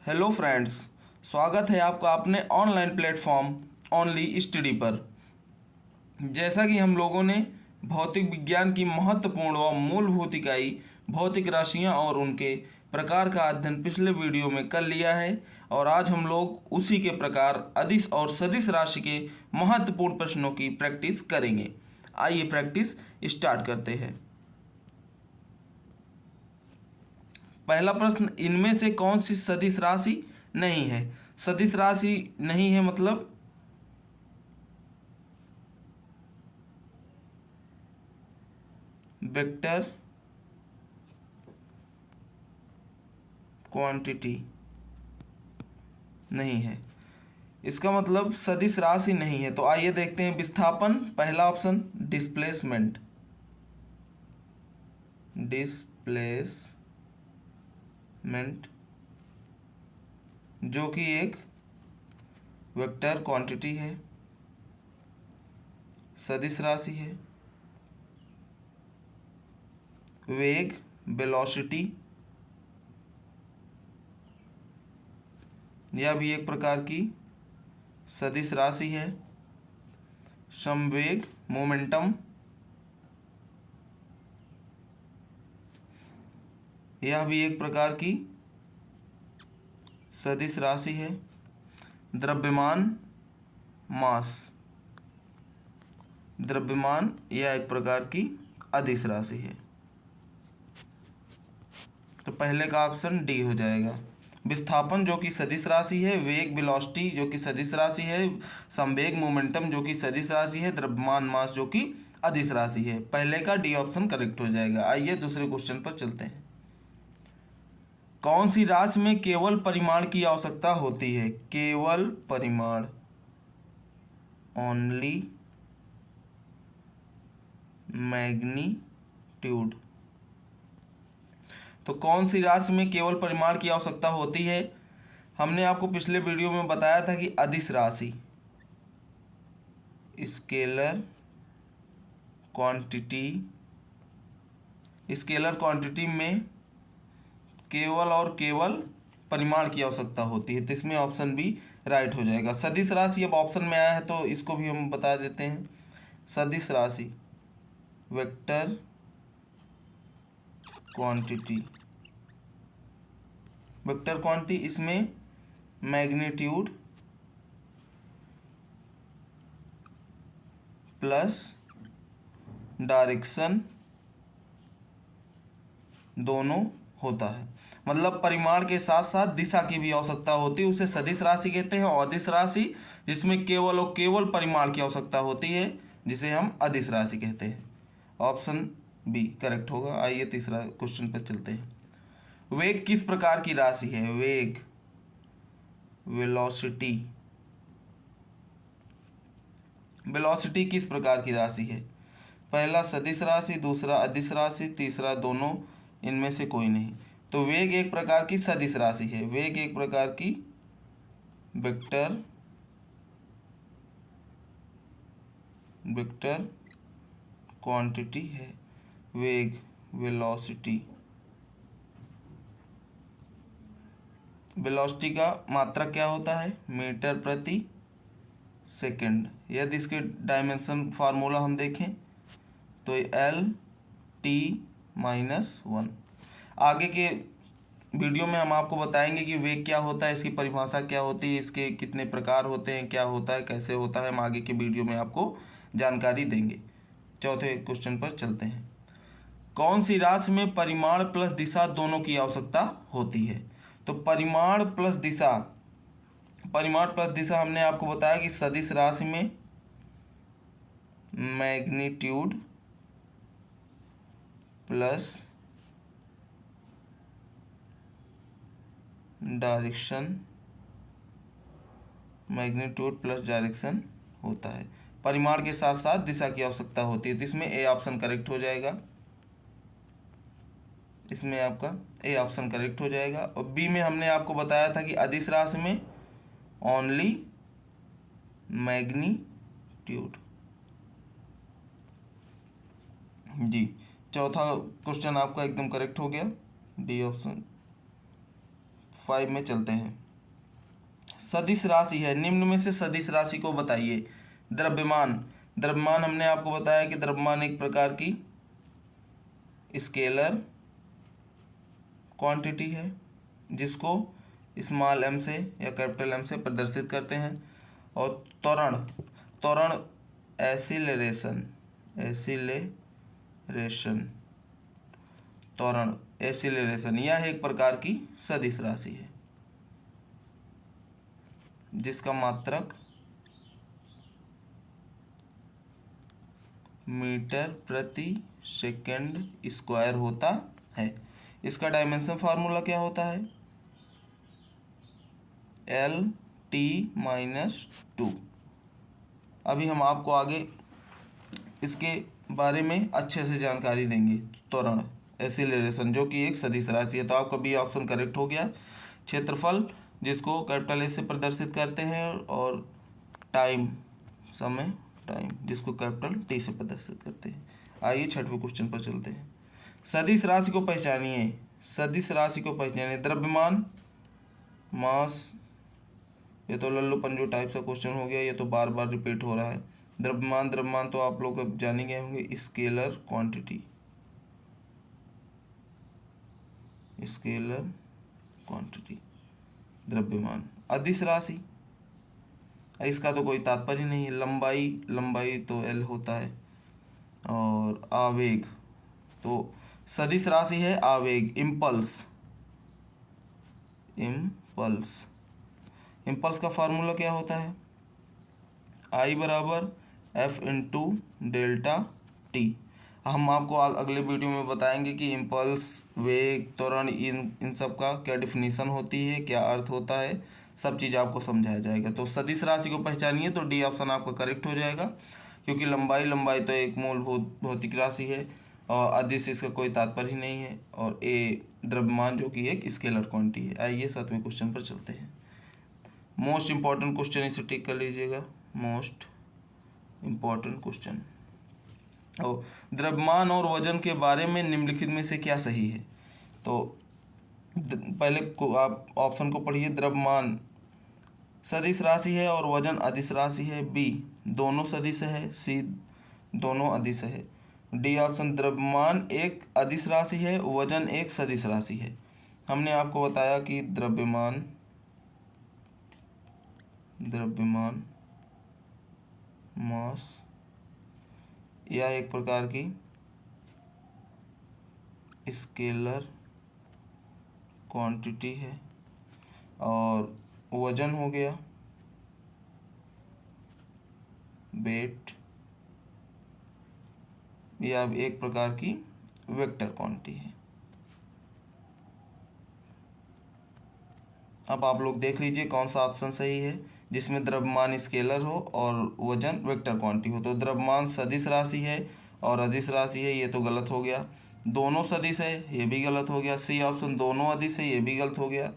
Hello friends, स्वागत है आपका अपने ऑनलाइन प्लेटफॉर्म ओनली स्टडी पर। जैसा कि हम लोगों ने भौतिक विज्ञान की महत्वपूर्ण व मूलभूत इकाई भौतिक राशियां और उनके प्रकार का अध्ययन पिछले वीडियो में कर लिया है, और आज हम लोग उसी के प्रकार अदिश और सदिश राशि के महत्वपूर्ण प्रश्नों की प्रैक्टिस करेंगे। आइए प्रैक्टिस स्टार्ट करते हैं। पहला प्रश्न, इनमें से कौन सी सदिश राशि नहीं है? सदिश राशि नहीं है मतलब वेक्टर क्वांटिटी नहीं है, इसका मतलब सदिश राशि नहीं है। तो आइए देखते हैं विस्थापन। पहला ऑप्शन डिस्प्लेसमेंट, जो कि एक वेक्टर क्वांटिटी है, सदिश राशि है। वेग वेलोसिटी, यह भी एक प्रकार की सदिश राशि है। संवेग मोमेंटम, यह भी एक प्रकार की सदिश राशि है। द्रव्यमान मास, द्रव्यमान यह एक प्रकार की अदिश राशि है। तो पहले का ऑप्शन डी हो जाएगा। विस्थापन जो कि सदिश राशि है, वेग वेलोसिटी जो कि सदिश राशि है, संवेग मोमेंटम जो कि सदिश राशि है, द्रव्यमान मास जो कि अदिश राशि है। पहले का डी ऑप्शन करेक्ट हो जाएगा। आइए दूसरे क्वेश्चन पर चलते हैं। कौन सी राशि में केवल परिमाण की आवश्यकता होती है? केवल परिमाण, ओनली मैग्नीट्यूड। तो कौन सी राशि में केवल परिमाण की आवश्यकता होती है? हमने आपको पिछले वीडियो में बताया था कि अदिश राशि, स्केलर क्वांटिटी में केवल और केवल परिमाण की आवश्यकता होती है। तो इसमें ऑप्शन बी राइट हो जाएगा। सदिश राशि अब ऑप्शन में आया है तो इसको भी हम बता देते हैं। सदिश राशि वेक्टर क्वांटिटी, इसमें मैग्नीट्यूड प्लस डायरेक्शन दोनों होता है। मतलब परिमाण के साथ साथ दिशा की भी आवश्यकता होती है, उसे सदिश राशि कहते हैं। और अदिश राशि जिसमें केवल और केवल परिमाण की आवश्यकता होती है, जिसे हम अदिश राशि कहते हैं। ऑप्शन बी करेक्ट होगा। आइए तीसरा क्वेश्चन पर चलते हैं। वेग किस प्रकार की राशि है? वेग वेलोसिटी किस प्रकार की राशि है? पहला सदिश राशि, दूसरा अदिश राशि, तीसरा दोनों, इनमें से कोई नहीं। तो वेग एक प्रकार की सदिश राशि है। वेग एक प्रकार की वेक्टर क्वांटिटी है। वेग वेलोसिटी का मात्रक क्या होता है? मीटर प्रति सेकंड। यदि इसके डायमेंशन फार्मूला हम देखें तो L/T-1। आगे के वीडियो में हम आपको बताएंगे कि वेग क्या होता है, इसकी परिभाषा क्या होती है, इसके कितने प्रकार होते हैं, क्या होता है, कैसे होता है। हम आगे के वीडियो में आपको जानकारी देंगे। चौथे क्वेश्चन पर चलते हैं। कौन सी राशि में परिमाण प्लस दिशा दोनों की आवश्यकता होती है? तो परिमाण प्लस दिशा हमने आपको बताया कि सदिश राशि में मैग्नीट्यूड प्लस डायरेक्शन होता है। परिमाण के साथ साथ दिशा की आवश्यकता होती है। तो इसमें ए ऑप्शन करेक्ट हो जाएगा। इसमें आपका ए ऑप्शन करेक्ट हो जाएगा। और बी में हमने आपको बताया था कि अदिश राशि में ओनली मैग्नीट्यूड। जी, चौथा क्वेश्चन आपका एकदम करेक्ट हो गया, डी ऑप्शन। 5 में चलते हैं। सदिश राशि है, निम्न में से सदिश राशि को बताइए। द्रव्यमान, द्रव्यमान हमने आपको बताया कि द्रव्यमान एक प्रकार की स्केलर क्वांटिटी है जिसको स्मॉल m से या कैपिटल M से प्रदर्शित करते हैं। और त्वरण, त्वरण एसिलरेशन, त्वरण एसिलरेशन, यह एक प्रकार की सदिश राशि है जिसका मात्रक मीटर प्रति सेकंड स्क्वायर होता है। इसका डायमेंशन फार्मूला क्या होता है? L/T-2। अभी हम आपको आगे इसके बारे में अच्छे से जानकारी देंगे। त्वरण एसिलरेशन जो कि एक सदिश राशि है, तो आपका बी ऑप्शन करेक्ट हो गया। क्षेत्रफल जिसको कैपिटल एस से प्रदर्शित करते हैं, और टाइम, समय, टाइम जिसको कैपिटल टी से प्रदर्शित करते हैं। आइए 6वें क्वेश्चन पर चलते हैं। सदिश राशि को पहचानिए, सदिश राशि को पहचानिए। द्रव्यमान, मास, ये तो लल्लू पंजू टाइप का क्वेश्चन हो गया, ये तो बार बार रिपीट हो रहा है। द्रव्यमान, द्रव्यमान तो आप लोग अब जान ही गए होंगे, स्केलर क्वांटिटी, स्केलर क्वांटिटी द्रव्यमान। अदिश राशि, इसका तो कोई तात्पर्य नहीं है। लंबाई, लंबाई तो L होता है। और आवेग, तो सदिश राशि है आवेग, इम्पल्स, इम्पल्स, इम्पल्स का फार्मूला क्या होता है? I = F × T। हम आपको अगले वीडियो में बताएंगे कि इम्पल्स, वेग, त्वरण, इन सब का क्या डिफिनीसन होती है, क्या अर्थ होता है, सब चीज़ आपको समझाया जाएगा। तो सदिश राशि को पहचानिए, तो डी ऑप्शन आपका करेक्ट हो जाएगा, क्योंकि लंबाई, लंबाई तो एक मूलभूत भौतिक राशि है और अदिश इसका कोई तात्पर्य ही नहीं है। और ए द्रव्यमान जो कि एक स्केलर क्वांटिटी है। आइए 7वें क्वेश्चन पर चलते हैं। मोस्ट इम्पॉर्टेंट क्वेश्चन, इसे टिक कर लीजिएगा, मोस्ट इम्पॉर्टेंट क्वेश्चन। और द्रव्यमान और वजन के बारे में निम्नलिखित में से क्या सही है? तो पहले को आप ऑप्शन को पढ़िए। द्रव्यमान सदिश राशि है और वजन अदिश राशि है। बी, दोनों सदिश है। सी, दोनों अदिश है। डी ऑप्शन, द्रव्यमान एक अदिश राशि है, वजन एक सदिश राशि है। हमने आपको बताया कि द्रव्यमान, द्रव्यमान, मास, यह एक प्रकार की स्केलर क्वांटिटी है, और वजन हो गया वेट, यह एक प्रकार की वेक्टर क्वांटिटी है। अब आप लोग देख लीजिए कौन सा ऑप्शन सही है जिसमें द्रव्यमान स्केलर हो और वजन वेक्टर क्वांटिटी हो। तो द्रव्यमान सदिश राशि है और अदिश राशि है, ये तो गलत हो गया। दोनों सदिश है, ये भी गलत हो गया। सी ऑप्शन, दोनों अदिश है, ये भी गलत हो गया।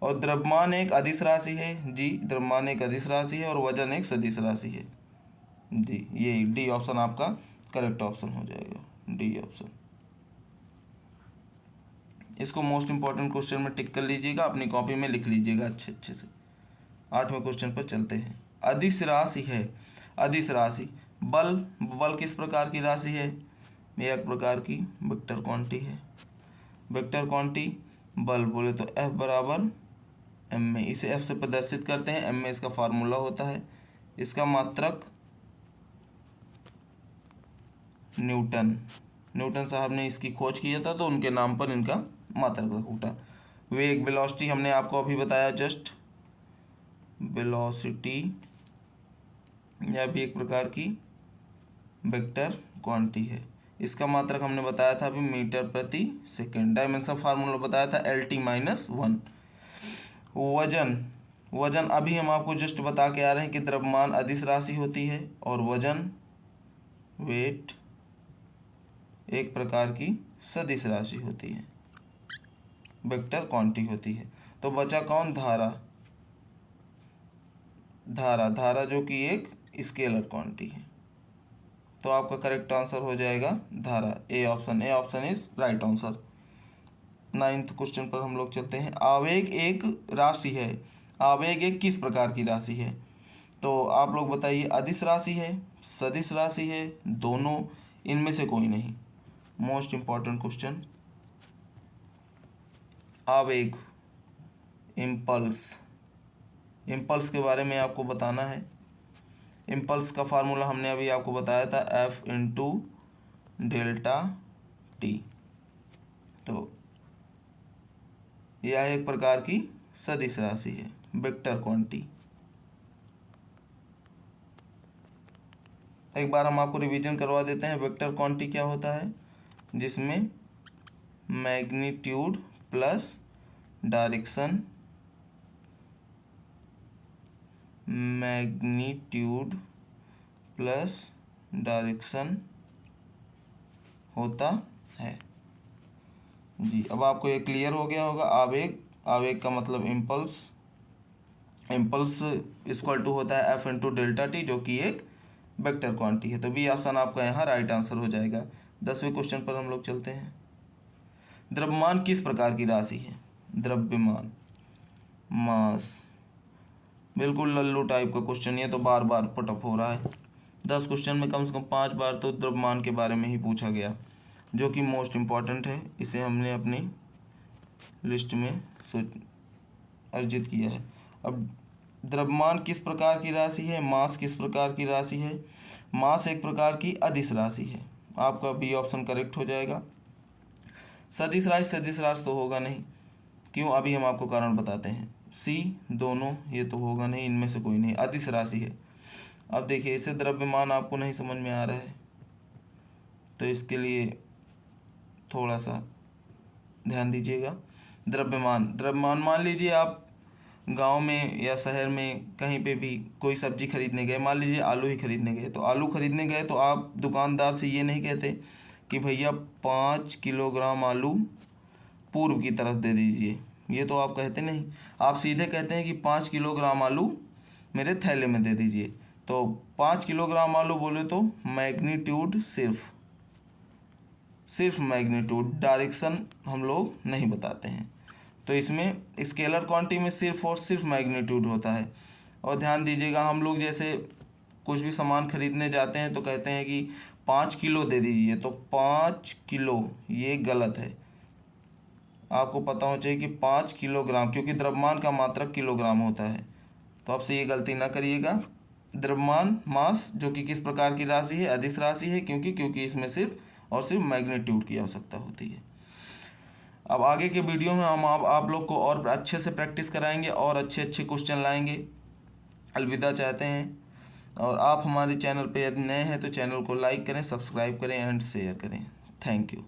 और द्रव्यमान एक अदिश राशि है, जी द्रव्यमान एक अदिश राशि है और वजन एक सदिश राशि है, जी ये डी ऑप्शन आपका करेक्ट ऑप्शन हो जाएगा, डी ऑप्शन। इसको मोस्ट इंपॉर्टेंट क्वेश्चन में टिक कर लीजिएगा, अपनी कॉपी में लिख लीजिएगा अच्छे से। 8वें क्वेश्चन पर चलते हैं। अदिश राशि है, अदिश राशि। बल, बल किस प्रकार की राशि है? यह एक प्रकार की वेक्टर क्वांटिटी है। वेक्टर क्वांटिटी बल बोले तो F = m में, इसे F से प्रदर्शित करते हैं, m में इसका फार्मूला होता है। इसका मात्रक न्यूटन, न्यूटन साहब ने इसकी खोज किया था, तो उनके नाम पर इनका मात्रक उठा। वेग, वेलोसिटी हमने आपको अभी बताया जस्ट, वेलोसिटी यह भी एक प्रकार की वेक्टर क्वांटिटी है। इसका मात्रक हमने बताया था अभी मीटर प्रति सेकंड। डायमेंशन फार्मूला बताया था L/T-1। वजन, वजन अभी हम आपको जस्ट बता के आ रहे हैं कि द्रव्यमान अदिश राशि होती है और वजन, वेट, एक प्रकार की सदिश राशि होती है, वेक्टर क्वांटिटी होती है। तो बचा कौन? धारा, धारा, धारा जो कि एक स्केलर क्वांटिटी है। तो आपका करेक्ट आंसर हो जाएगा धारा, A option. A option is right answer. 9th question पर हम लोग चलते हैं। आवेग एक राशि है, आवेग एक किस प्रकार की राशि है? तो आप लोग बताइए, अदिश राशि है, सदिश राशि है, दोनों, इनमें से कोई नहीं। मोस्ट इम्पॉर्टेंट क्वेश्चन, आवेग, इम्पल्स, इम्पल्स के बारे में आपको बताना है। इम्पल्स का फार्मूला हमने अभी आपको बताया था, F इंटू डेल्टा टी। तो यह एक प्रकार की सदिश राशि है, वेक्टर क्वांटिटी। एक बार हम आपको रिवीजन करवा देते हैं। वेक्टर क्वांटिटी क्या होता है? जिसमें magnitude plus direction, magnitude plus direction होता है जी। अब आपको ये क्लियर हो गया होगा। आवेग, आवेग का मतलब इम्पल्स, इम्पल्स इक्वल टू होता है F इंटू डेल्टा टी, जो कि एक वेक्टर क्वांटिटी है। तो बी ऑप्शन आपका यहाँ राइट आंसर हो जाएगा। 10वें क्वेश्चन पर हम लोग चलते हैं। द्रव्यमान किस प्रकार की राशि है? द्रव्यमान, मास, बिल्कुल लल्लू टाइप का क्वेश्चन, ये तो बार बार पुटअप हो रहा है। 10 क्वेश्चन में कम से कम 5 बार तो द्रव्यमान के बारे में ही पूछा गया, जो कि मोस्ट इम्पॉर्टेंट है। इसे हमने अपनी लिस्ट में अर्जित किया है। अब द्रव्यमान किस प्रकार की राशि है, मास किस प्रकार की राशि है? मास एक प्रकार की अदिश राशि है। आपका बी ऑप्शन करेक्ट हो जाएगा। सदिश राशि, सदिश राशि तो होगा नहीं, क्यों? अभी हम आपको कारण बताते हैं। सी, दोनों, ये तो होगा नहीं, इनमें से कोई नहीं, अदिश राशि है। अब देखिए, इसे द्रव्यमान आपको नहीं समझ में आ रहा है, तो इसके लिए थोड़ा सा ध्यान दीजिएगा। द्रव्यमान, द्रव्यमान, मान लीजिए आप गांव में या शहर में कहीं पे भी कोई सब्जी खरीदने गए, मान लीजिए आलू ही खरीदने गए, तो आलू खरीदने गए तो आप दुकानदार से ये नहीं कहते कि भैया 5 किलोग्राम आलू पूर्व की तरफ दे दीजिए, ये तो आप कहते नहीं। आप सीधे कहते हैं कि 5 किलोग्राम आलू मेरे थैले में दे दीजिए। तो 5 किलोग्राम आलू बोले तो मैग्नीट्यूड, सिर्फ मैग्नीट्यूड, डायरेक्शन हम लोग नहीं बताते हैं। तो इसमें स्केलर क्वांटिटी में सिर्फ और सिर्फ मैग्नीट्यूड होता है। और ध्यान दीजिएगा, हम लोग जैसे कुछ भी सामान खरीदने जाते हैं तो कहते हैं कि 5 किलो दे दीजिए, तो 5 किलो ये गलत है। आपको पता होना चाहिए कि 5 किलोग्राम, क्योंकि द्रव्यमान का मात्रक किलोग्राम होता है। तो आपसे ये गलती ना करिएगा। द्रव्यमान, मास, जो कि किस प्रकार की राशि है? अदिश राशि है, क्योंकि इसमें सिर्फ और सिर्फ मैग्नीट्यूड की आवश्यकता होती है। अब आगे के वीडियो में हम आप लोग को और अच्छे से प्रैक्टिस कराएंगे और अच्छे अच्छे क्वेश्चन लाएंगे। अलविदा चाहते हैं। और आप हमारे चैनल पे यदि नए हैं तो चैनल को लाइक करें, सब्सक्राइब करें एंड शेयर करें। Thank you.